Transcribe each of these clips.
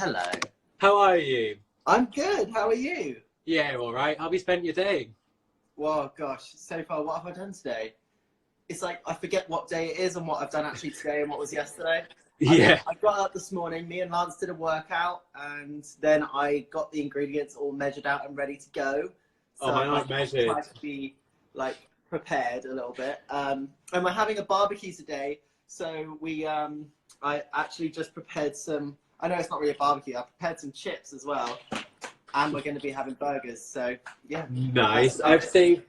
Hello. How are you? I'm good. How are you? Yeah, all right. How have you spent your day? Well, gosh, so far, what have I done today? It's like I forget what day it is and what I've done actually today and what was yesterday. Yeah. I got up this morning, me and Lance did a workout, and then I got the ingredients all measured out and ready to go. So Mine aren't I measured. tried to be prepared a little bit. And we're having a barbecue today, so I actually just prepared some. I know it's not really a barbecue. I prepared some chips as well, and we're going to be having burgers. So yeah. Nice. I've saved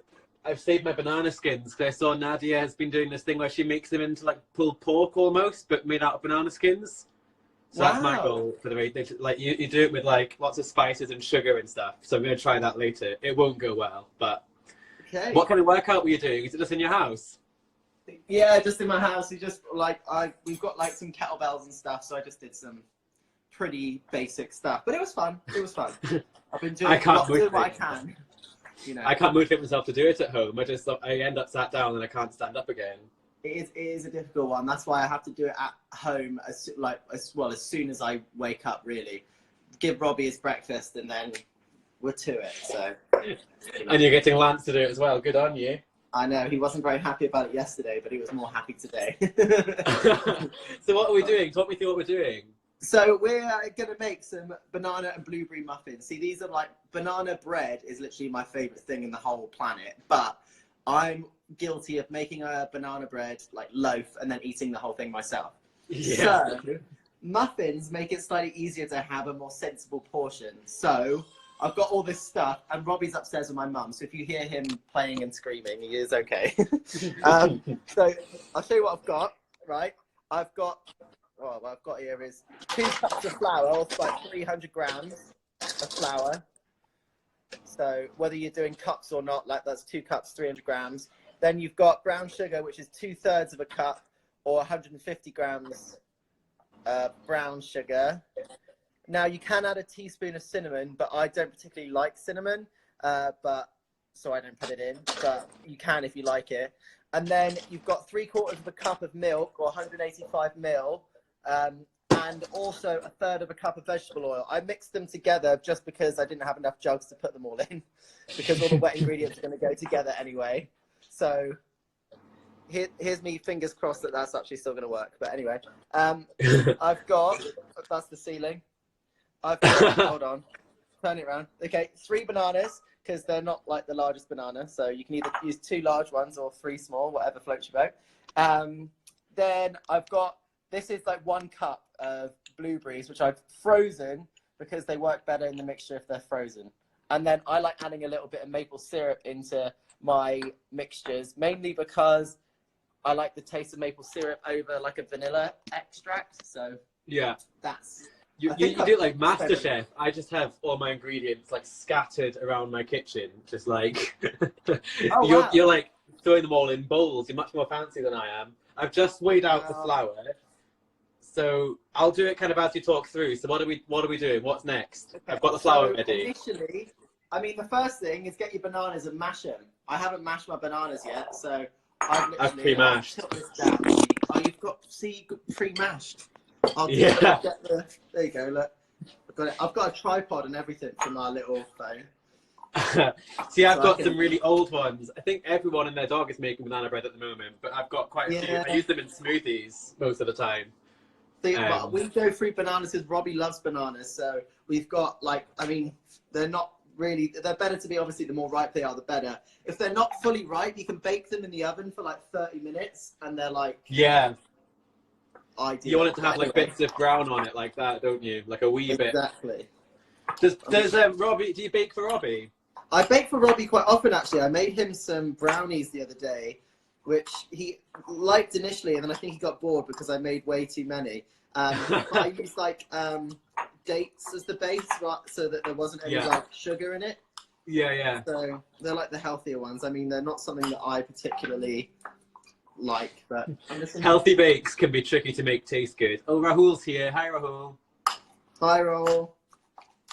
my banana skins because I saw Nadia has been doing this thing where she makes them into like pulled pork almost, but made out of banana skins. So that's my goal for the week. You do it with like lots of spices and sugar and stuff. So I'm going to try that later. It won't go well, but Okay. What kind of workout were you doing? Is it just in your house? Yeah, just in my house. We've got like some kettlebells and stuff, so I just did some pretty basic stuff. But it was fun. It was fun. I've been doing what I can. You know. I can't motivate myself to do it at home. I end up sat down and I can't stand up again. It is a difficult one. That's why I have to do it at home as soon as I wake up. Really, give Robbie his breakfast and then we're to it. So. And you're getting Lance to do it as well. Good on you. I know he wasn't very happy about it yesterday, but he was more happy today. So what are we doing? Talk me through what we're doing. So we're going to make some banana and blueberry muffins. See, these are like banana bread is literally my favorite thing in the whole planet. But I'm guilty of making a banana bread like loaf and then eating the whole thing myself. Yeah. So muffins make it slightly easier to have a more sensible portion. So I've got all this stuff, and Robbie's upstairs with my mum. So if you hear him playing and screaming, he is okay. So I'll show you what I've got. Right, what I've got here is 2 cups of flour, or like 300 grams of flour. So whether you're doing cups or not, like that's 2 cups, 300 grams. Then you've got brown sugar, which is 2/3 of a cup, or 150 grams brown sugar. Now you can add a teaspoon of cinnamon, but I don't particularly like cinnamon, so I don't put it in. But you can if you like it. And then you've got 3/4 of a cup of milk, or 185 ml. And also 1/3 of a cup of vegetable oil. I mixed them together just because I didn't have enough jugs to put them all in, because all the wet ingredients are going to go together anyway. So here's me fingers crossed that that's actually still going to work. But anyway, I've got, that's the ceiling. I've got, hold on, turn it around. Okay, 3 bananas, because they're not like the largest banana. So you can either use 2 large ones or 3 small, whatever floats your boat. Then I've got, this is like 1 cup of blueberries, which I've frozen because they work better in the mixture if they're frozen. And then I like adding a little bit of maple syrup into my mixtures, mainly because I like the taste of maple syrup over like a vanilla extract. So yeah, that's... You do it like MasterChef. I just have all my ingredients like scattered around my kitchen, just like you're like throwing them all in bowls. You're much more fancy than I am. I've just weighed out the flour, so I'll do it kind of as you talk through. So what are we doing? What's next? Okay, I've got the flour ready. Initially, I mean, the first thing is get your bananas and mash them. I haven't mashed my bananas yet, so I've pre-mashed. Oh, you've got pre-mashed. Yeah. There you go. Look, I've got a tripod and everything for my little phone. See, I've got some really old ones. I think everyone and their dog is making banana bread at the moment, but I've got quite a few. I use them in smoothies most of the time. See, we go through bananas because Robbie loves bananas. So we've got they're not really, they're better to be, obviously, the more ripe they are, the better. If they're not fully ripe, you can bake them in the oven for like 30 minutes and they're like... Yeah. Ideal. You want it to have like bits of brown on it like that, don't you? Like a wee bit. Exactly. Does Robbie, do you bake for Robbie? I bake for Robbie quite often, actually. I made him some brownies the other day, which he liked initially, and then I think he got bored because I made way too many. I used like dates as the base, right, so that there wasn't any like sugar in it. Yeah, yeah. So they're like the healthier ones. I mean, they're not something that I particularly like, but healthy bakes can be tricky to make taste good. Oh, Rahul's here. Hi, Rahul. Hi, Rahul.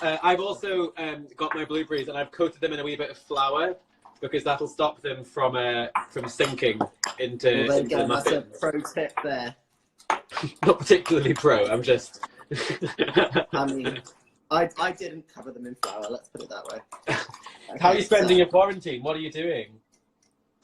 I've also got my blueberries and I've coated them in a wee bit of flour because that'll stop them from sinking into, well, into the muffins. That's a pro tip there. Not particularly pro. I'm just I mean, I didn't cover them in flour, let's put it that way. Okay, How are you spending your quarantine? What are you doing?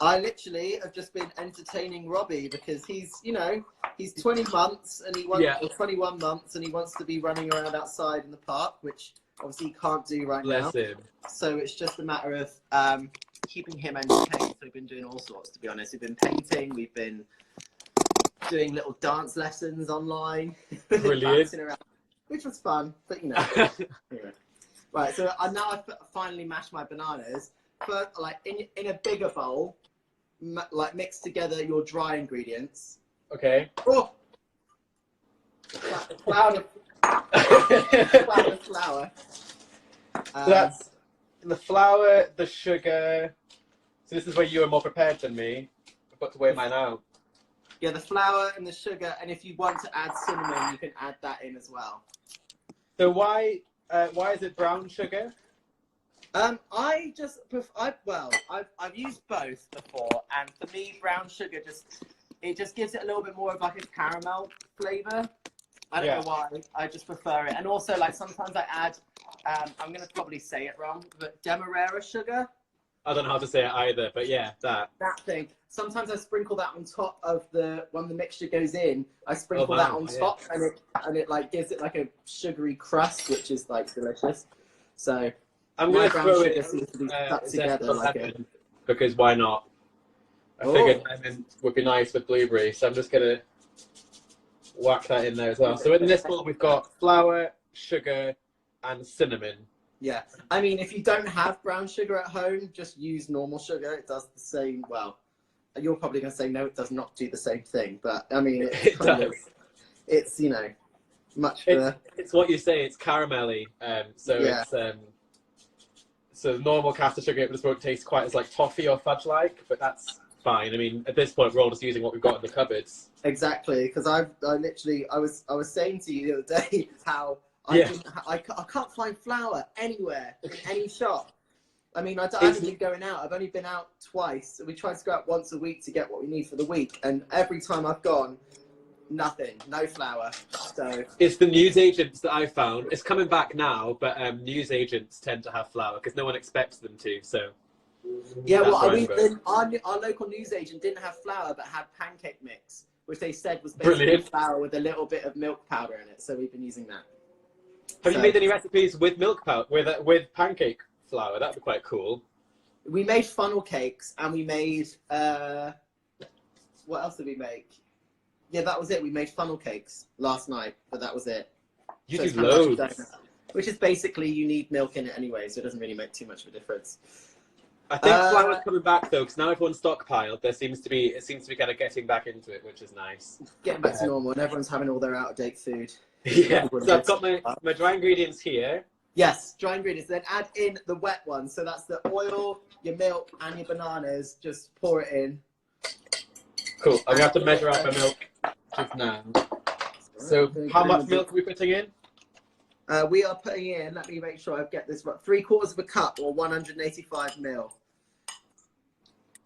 I literally have just been entertaining Robbie because he's, you know, he's 20 months and he wants, or 21 months and he wants to be running around outside in the park, which obviously he can't do right now. Bless him. So it's just a matter of keeping him entertained. So we've been doing all sorts, to be honest. We've been painting, we've been doing little dance lessons online. Brilliant. Around, which was fun, but you know. Anyway. Right, so now I've finally mashed my bananas. But like in a bigger bowl, like mix together your dry ingredients. Okay. Oh! Flour. Flour. So that's the flour, the sugar. So this is where you are more prepared than me. I've got to weigh mine out. Yeah, the flour and the sugar, and if you want to add cinnamon, you can add that in as well. So why is it brown sugar? I've used both before, and for me, brown sugar just gives it a little bit more of like a caramel flavor. I don't know why. I just prefer it, and also like sometimes I add. I'm gonna probably say it wrong, but demerara sugar. I don't know how to say it either, but yeah, that thing. Sometimes I sprinkle that on top of when the mixture goes in. I sprinkle that on top, and it like gives it like a sugary crust, which is like delicious. So I'm gonna throw it together like because why not? I figured lemon would be nice with blueberries, so I'm just gonna whack that in there as well. So in this bowl we've got flour, sugar, and cinnamon. Yeah, I mean, if you don't have brown sugar at home, just use normal sugar. It does the same. Well, you're probably going to say no, it does not do the same thing. But I mean, it does. It's you know, much. It's what you say. It's caramelly. So normal caster sugar it just won't taste quite as like toffee or fudge like, but that's fine. I mean, at this point, we're all just using what we've got in the cupboards. Exactly, because I was saying to you the other day how. I can't find flour anywhere in any shop. I mean, I haven't been going out. I've only been out twice. We try to go out once a week to get what we need for the week. And every time I've gone, nothing, no flour. So it's the newsagents that I found. It's coming back now, but newsagents tend to have flour because no one expects them to. So yeah, well, our local newsagent didn't have flour, but had pancake mix, which they said was basically flour with a little bit of milk powder in it. So we've been using that. Have you made any recipes with milk powder, with pancake flour? That'd be quite cool. We made funnel cakes, and we made what else did we make? Yeah, that was it. We made funnel cakes last night, but that was it. You do loads. Which is basically you need milk in it anyway, so it doesn't really make too much of a difference. I think flour's coming back though, because now everyone's stockpiled. It seems to be kind of getting back into it, which is nice. Getting back to normal, and everyone's having all their out-of-date food. Yeah, so I've got my dry ingredients here. Yes, dry ingredients. Then add in the wet ones. So that's the oil, your milk, and your bananas. Just pour it in. Cool. I'm going to have to measure out my milk just now. So how much milk are we putting in? We are putting in, let me make sure I get this right, 3/4 of a cup or 185 ml.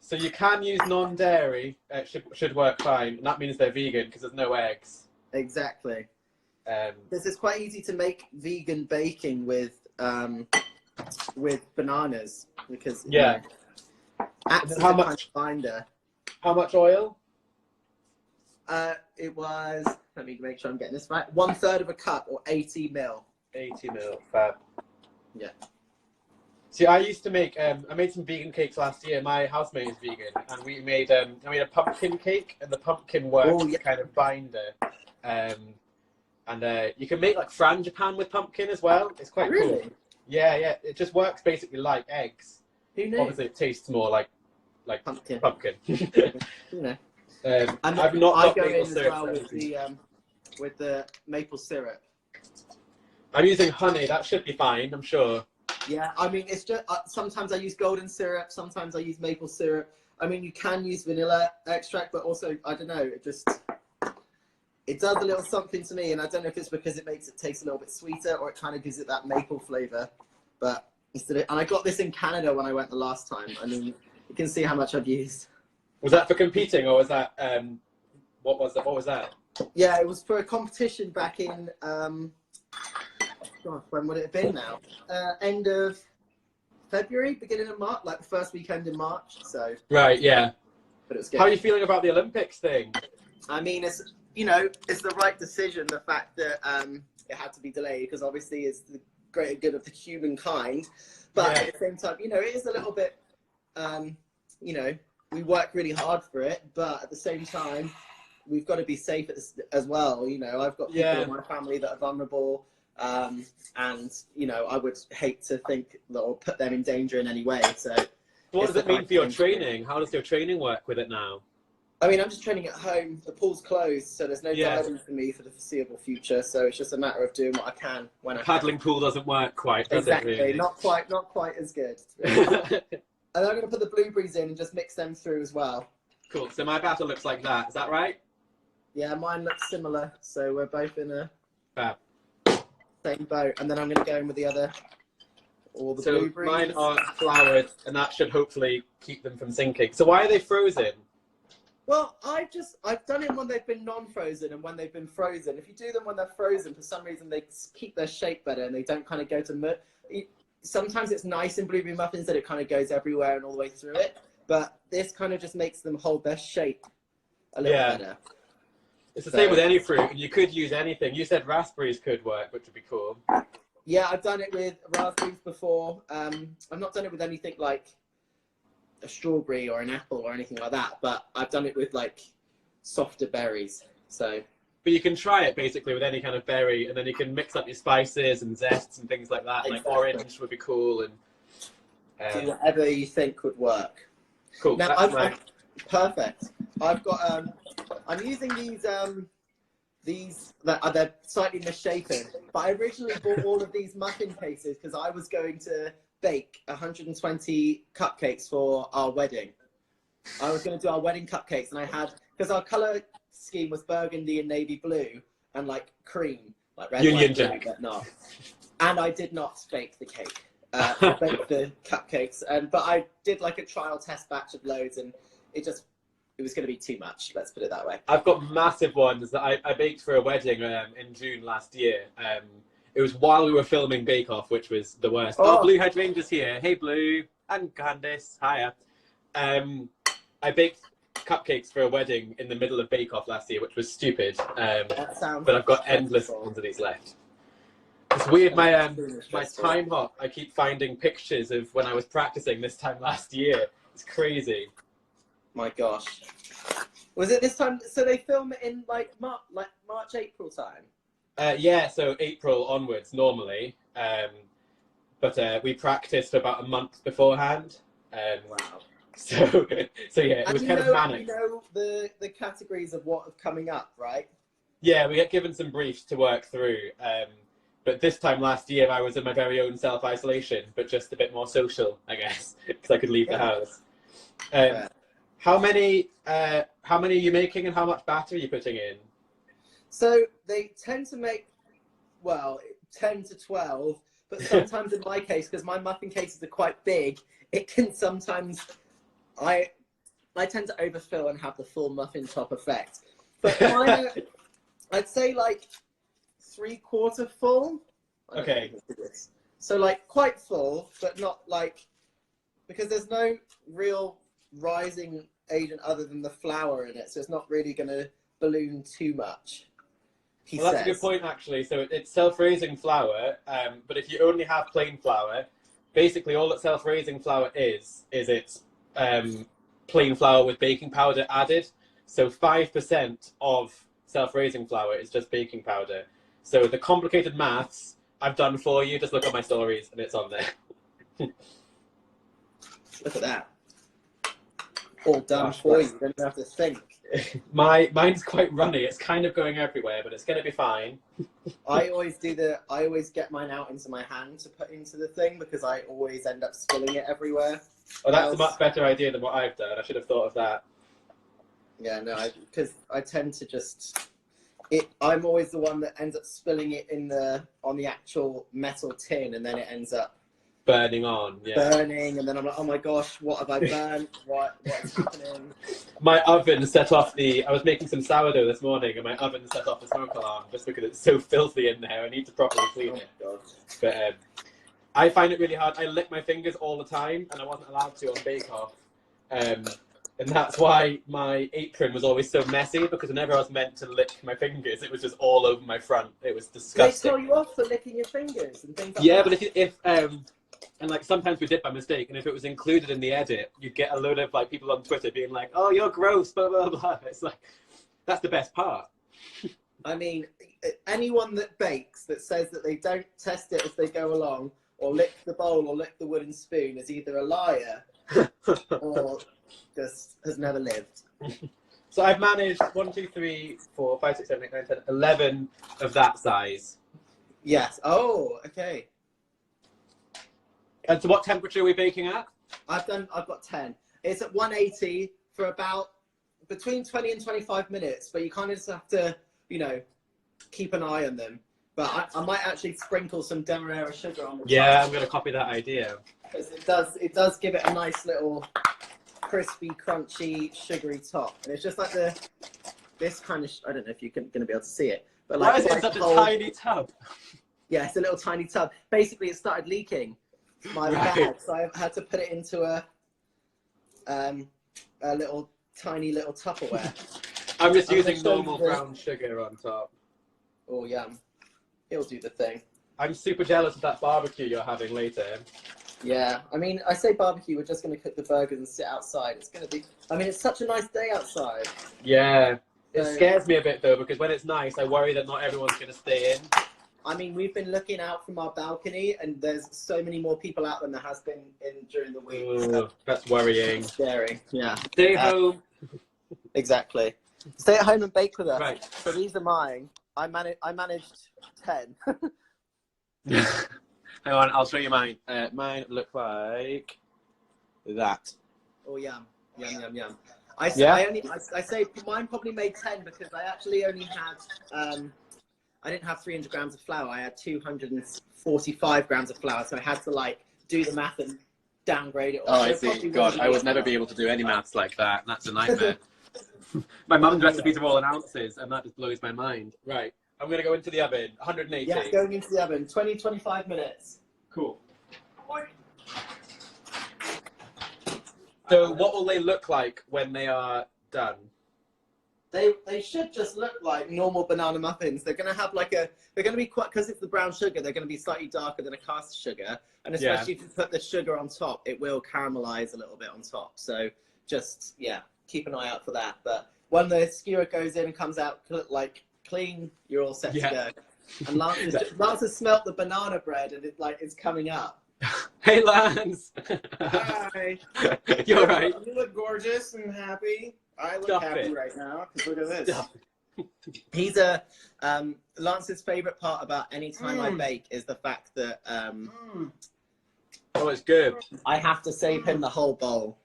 So you can use non-dairy. It should work fine. And that means they're vegan because there's no eggs. Exactly. This is quite easy to make vegan baking with bananas because how much binder. How much oil? It was, let me make sure I'm getting this right, 1/3 of a cup or 80 ml. 80 ml, fab. Yeah. See, I used to make I made some vegan cakes last year. My housemate is vegan, and I made a pumpkin cake, and the pumpkin works as a kind of binder. And you can make like frangipan with pumpkin as well. It's quite cool. Yeah. It just works basically like eggs. Who knew? Obviously, it tastes more like pumpkin. You know. I've not got maple syrup as well with the maple syrup. I'm using honey. That should be fine, I'm sure. Yeah, I mean, it's just sometimes I use golden syrup, sometimes I use maple syrup. I mean, you can use vanilla extract, but also I don't know. It does a little something to me, and I don't know if it's because it makes it taste a little bit sweeter or it kind of gives it that maple flavor. But and I got this in Canada when I went the last time. I mean, you can see how much I've used. Was that for competing, or was that what was that? Yeah, it was for a competition back in, gosh, when would it have been now? End of February, beginning of March, like the first weekend in March. So Right, yeah. but it was good. How are you feeling about the Olympics thing? I mean, it's, you know, it's the right decision, the fact that it had to be delayed, because obviously it's the greater good of the humankind. But at the same time, you know, it is a little bit, you know, we work really hard for it, but at the same time, we've got to be safe as well. You know, I've got people in my family that are vulnerable, and, you know, I would hate to think that or put them in danger in any way. So what does it mean for your training? How does your training work with it now? I mean, I'm just training at home. The pool's closed, so there's no diving for me for the foreseeable future. So it's just a matter of doing what I can when I can. Paddling pool doesn't work quite, does it really? Not quite as good. And I'm going to put the blueberries in and just mix them through as well. Cool. So my batter looks like that. Is that right? Yeah, mine looks similar. So we're both in a same boat. And then I'm going to go in with all the blueberries. Mine are floured, and that should hopefully keep them from sinking. So why are they frozen? Well, I've done it when they've been non-frozen and when they've been frozen. If you do them when they're frozen, for some reason they keep their shape better and they don't kind of go to sometimes it's nice in blueberry muffins that it kind of goes everywhere and all the way through it. But this kind of just makes them hold their shape a little better. It's the same with any fruit, and you could use anything. You said raspberries could work, which would be cool. Yeah, I've done it with raspberries before. I've not done it with anything like a strawberry or an apple or anything like that, but I've done it with like softer berries. So but you can try it basically with any kind of berry, and then you can mix up your spices and zests and things like that. Like orange would be cool, and do whatever you think would work. Cool. Now perfect. I've got I'm using these that are, they're slightly misshapen, but I originally bought all of these muffin cases because I was going to bake 120 cupcakes for our wedding. I was going to do our wedding cupcakes, and I had, because our color scheme was burgundy and navy blue and like cream, like red, Union white, Jack. but not. And I did not bake the cake. I baked the cupcakes, but I did like a trial test batch of loads, and it was going to be too much. Let's put it that way. I've got massive ones that I baked for a wedding in June last year. It was while we were filming Bake Off, which was the worst. Oh, Blue Hydrangea's here. Hey, Blue. And Candice. Hiya. I baked cupcakes for a wedding in the middle of Bake Off last year, which was stupid. But I've got endless ones of these left. It's weird, my time hop, I keep finding pictures of when I was practicing this time last year. It's crazy. My gosh. Was it this time? So they film it in like March, April time? Yeah, so April onwards normally. But we practiced for about a month beforehand. Wow. So yeah, it was kind of manic. You know the categories of what are coming up, right? Yeah, we get given some briefs to work through. But this time last year, I was in my very own self-isolation, but just a bit more social, I guess, because I could leave the house. How many are you making, and how much batter are you putting in? So they tend to make, 10 to 12, but sometimes in my case, because my muffin cases are quite big, it can sometimes, I tend to overfill and have the full muffin top effect. But mine, I'd say like 3/4 full. Okay. So like quite full, but not like, because there's no real rising agent other than the flour in it, so it's not really going to balloon too much. Well, that's a good point, actually. So it's self-raising flour, but if you only have plain flour, basically all that self-raising flour is it's plain flour with baking powder added. So 5% of self-raising flour is just baking powder. So the complicated maths I've done for you, just look at my stories and it's on there. Look at that. All done for you, don't have to think. Mine's quite runny. It's kind of going everywhere, but it's going to be fine. I always get mine out into my hand to put into the thing, because I always end up spilling it everywhere. Oh, that's a much better idea than what I've done. I should have thought of that. Yeah, no, because I tend to just... I'm always the one that ends up spilling it on the actual metal tin, and then it ends up burning on. Yeah. Burning, and then I'm like, oh my gosh, what have I burnt? What's happening? My oven set off I was making some sourdough this morning, and my oven set off the smoke alarm just because it's so filthy in there. I need to properly clean it. God. But I find it really hard. I lick my fingers all the time, and I wasn't allowed to on Bake Off. And that's why my apron was always so messy, because whenever I was meant to lick my fingers, it was just all over my front. It was disgusting. They tell you off for licking your fingers and things like yeah, that. but if and like sometimes we did by mistake, and if it was included in the edit, you'd get a load of like people on Twitter being like, "Oh, you're gross," blah blah blah. It's like that's the best part. I mean, anyone that bakes that says that they don't test it as they go along, or lick the bowl or lick the wooden spoon, is either a liar or just has never lived. So I've managed 1, 2, 3, 4, 5, 6, 7, 8, 9, 10, 11 of that size. Yes. Oh, okay. And so what temperature are we baking at? I've got 10. It's at 180 for about between 20 and 25 minutes, but you kind of just have to, you know, keep an eye on them. But I might actually sprinkle some demerara sugar on the top. Yeah, I'm going to copy that idea. Because it does give it a nice little crispy, crunchy, sugary top. And it's just like this kind of, I don't know if you're going to be able to see it. But like, why is it such a tiny tub? Yeah, it's a little tiny tub. Basically, it started leaking my bag, so I had to put it into a little tiny little Tupperware. I'm just using normal brown sugar on top. Oh, yum. It'll do the thing. I'm super jealous of that barbecue you're having later. Yeah, I mean, I say barbecue, we're just going to cook the burgers and sit outside. It's going to be, I mean, it's such a nice day outside. Yeah. It scares me a bit, though, because when it's nice, I worry that not everyone's going to stay in. I mean, we've been looking out from our balcony, and there's so many more people out than there has been during the week. Ooh, so that's worrying. Scary. Yeah. Stay home. Exactly. Stay at home and bake with us. Right. So these are mine. I managed 10. Hang on, I'll show you mine. Mine look like that. Oh, yum. Yum, yum, yum. I say mine probably made 10 because I actually only had, I didn't have 300 grams of flour. I had 245 grams of flour. So I had to like do the math and downgrade it. Oh, I see. God, I would never be able to do any maths like that. That's a nightmare. My mum's recipes are all in ounces, and that just blows my mind. Right, I'm going to go into the oven, 180. Yeah, going into the oven, 20-25 minutes. Cool. So what will they look like when they are done? They should just look like normal banana muffins. They're going to have like they're going to be quite, because it's the brown sugar, they're going to be slightly darker than a caster sugar. And especially if you put the sugar on top, it will caramelize a little bit on top. So just, yeah, keep an eye out for that. But when the skewer goes in and comes out like clean, you're all set to go. And Lance has smelt the banana bread and it's coming up. Hey, Lance. Hi. You're right. You look gorgeous and happy. I look happy right now because look at this. He's Lance's favorite part about any time I bake is the fact that oh, it's good. I have to save him the whole bowl.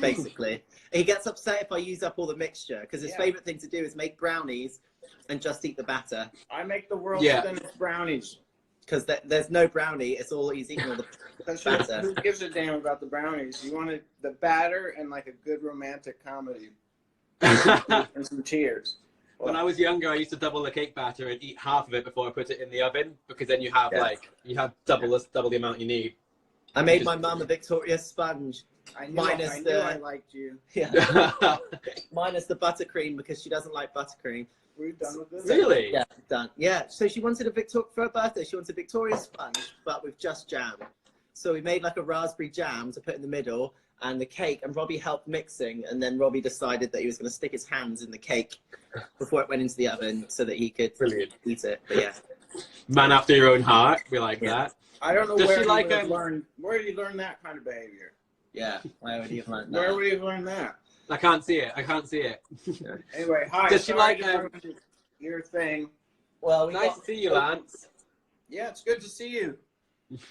Basically, he gets upset if I use up all the mixture because his favorite thing to do is make brownies and just eat the batter. I make the world's thinnest brownies. Because there's no brownie, it's all he's eating all the batter. Who gives a damn about the brownies? You wanted the batter and like a good romantic comedy and some tears. When I was younger, I used to double the cake batter and eat half of it before I put it in the oven because then you have double the amount you need. I made my mum a Victoria sponge. I knew I liked you. Yeah. Minus the buttercream because she doesn't like buttercream. We're done with this. Really? Yeah, done. Yeah. So she wanted for her birthday. She wanted a Victoria sponge, but with just jam. So we made like a raspberry jam to put in the middle, and the cake. And Robbie helped mixing, and then Robbie decided that he was going to stick his hands in the cake before it went into the oven, so that he could eat it. But yeah. Man after your own heart. We like that. I don't know where you learn that kind of behavior. Yeah. Where would you have learned that? Where would you learn that? I can't see it. Anyway, hi. Does she like your thing? Well, nice to see you, Lance. Yeah, it's good to see you.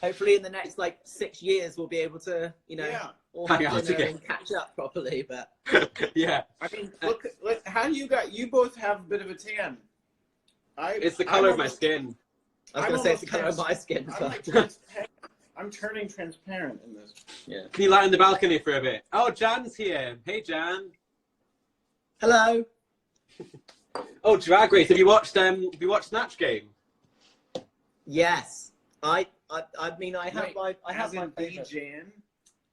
Hopefully, in the next 6 years, we'll be able to, all have dinner and catch up properly. But yeah, I mean, look, how do you both have a bit of a tan? It's the color of my skin. I was going to say it's the color of my skin. I'm turning transparent in this. Yeah. Can you light on the balcony for a bit? Oh, Jan's here. Hey, Jan. Hello. Oh, Drag Race. Have you watched Snatch Game? Yes. I mean, I have Wait, I have as my in the favorite. Jan?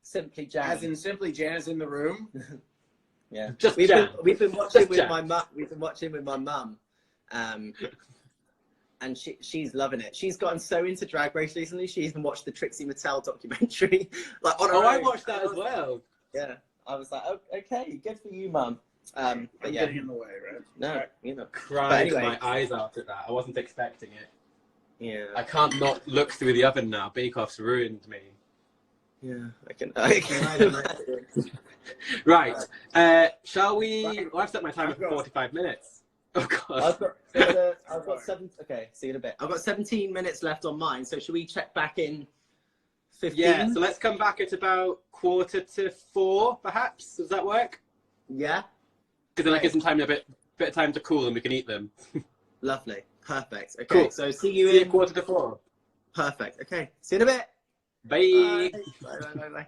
Simply Jan. As in simply Jan is in the room? Yeah. Just we've Jan. been watching Just with Jan. my mum. We've been watching with my mum. And she's loving it. She's gotten so into Drag Race recently. She even watched the Trixie Mattel documentary. Like on her Oh, I own. watched that as well. Yeah. I was like, oh, okay, good for you, mum. But I'm yeah, getting in the way, right? no, you know. Cried anyway. my eyes out at that. I wasn't expecting it. Yeah. I can't not look through the oven now. Bake Off's ruined me. Yeah, I can imagine. Right. Shall we? Well, I've set my timer for 45 minutes. Oh God. I've got 7. Okay, see you in a bit. I've got 17 minutes left on mine. So should we check back in 15? Yeah. So let's come back at about 3:45, perhaps. Does that work? Yeah. Because then that gives them time a bit of time to cool and we can eat them. Lovely. Perfect. Okay. Cool. So see you See you in 3:45. Perfect. Okay. See you in a bit. Bye. Bye. Bye. Bye. Bye.